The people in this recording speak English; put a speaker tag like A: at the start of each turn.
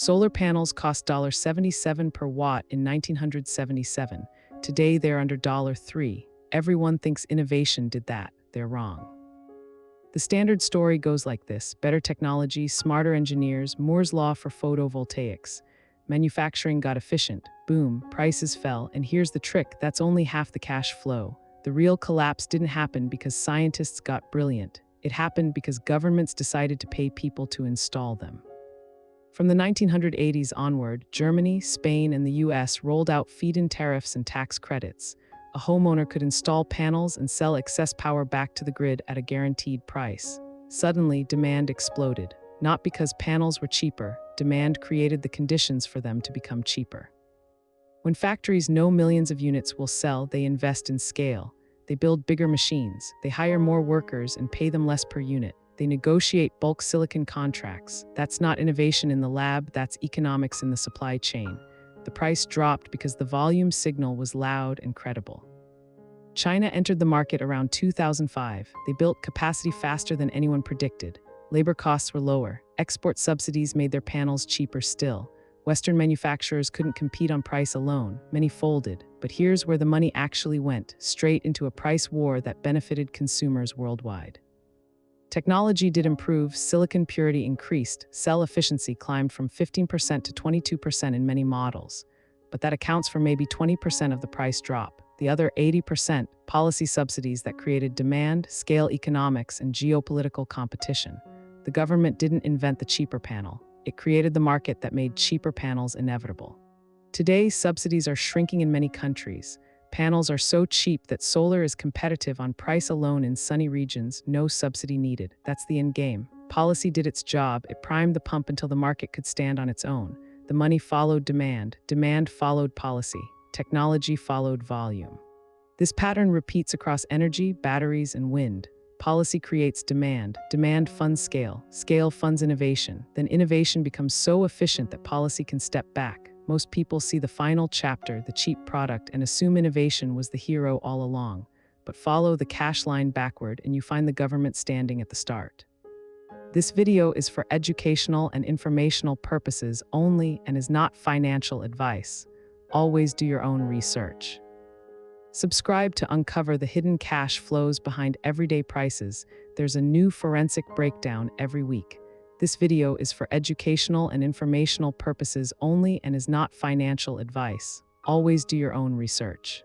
A: Solar panels cost $77 per watt in 1977. Today they're under $3. Everyone thinks innovation did that. They're wrong. The standard story goes like this: better technology, smarter engineers, Moore's law for photovoltaics. Manufacturing got efficient, boom, prices fell, and here's the trick, that's only half the cash flow. The real collapse didn't happen because scientists got brilliant. It happened because governments decided to pay people to install them. From the 1980s onward, Germany, Spain, and the US rolled out feed-in tariffs and tax credits. A homeowner could install panels and sell excess power back to the grid at a guaranteed price. Suddenly, demand exploded. Not because panels were cheaper, demand created the conditions for them to become cheaper. When factories know millions of units will sell, they invest in scale. They build bigger machines, they hire more workers and pay them less per unit. They negotiate bulk silicon contracts. That's not innovation in the lab, that's economics in the supply chain. The price dropped because the volume signal was loud and credible. China entered the market around 2005. They built capacity faster than anyone predicted. Labor costs were lower. Export subsidies made their panels cheaper still. Western manufacturers couldn't compete on price alone. Many folded. But here's where the money actually went, straight into a price war that benefited consumers worldwide. Technology did improve, silicon purity increased, cell efficiency climbed from 15% to 22% in many models. But that accounts for maybe 20% of the price drop. The other 80%, policy subsidies that created demand, scale economics, and geopolitical competition. The government didn't invent the cheaper panel. It created the market that made cheaper panels inevitable. Today, subsidies are shrinking in many countries. Panels are so cheap that solar is competitive on price alone in sunny regions, no subsidy needed. That's the end game. Policy did its job. It primed the pump until the market could stand on its own. The money followed demand. Demand followed policy. Technology followed volume. This pattern repeats across energy, batteries, and wind. Policy creates demand. Demand funds scale. Scale funds innovation. Then innovation becomes so efficient that policy can step back. Most people see the final chapter, the cheap product, and assume innovation was the hero all along. But follow the cash line backward and you find the government standing at the start. This video is for educational and informational purposes only and is not financial advice. Always do your own research. Subscribe to uncover the hidden cash flows behind everyday prices. There's a new forensic breakdown every week. This video is for educational and informational purposes only and is not financial advice. Always do your own research.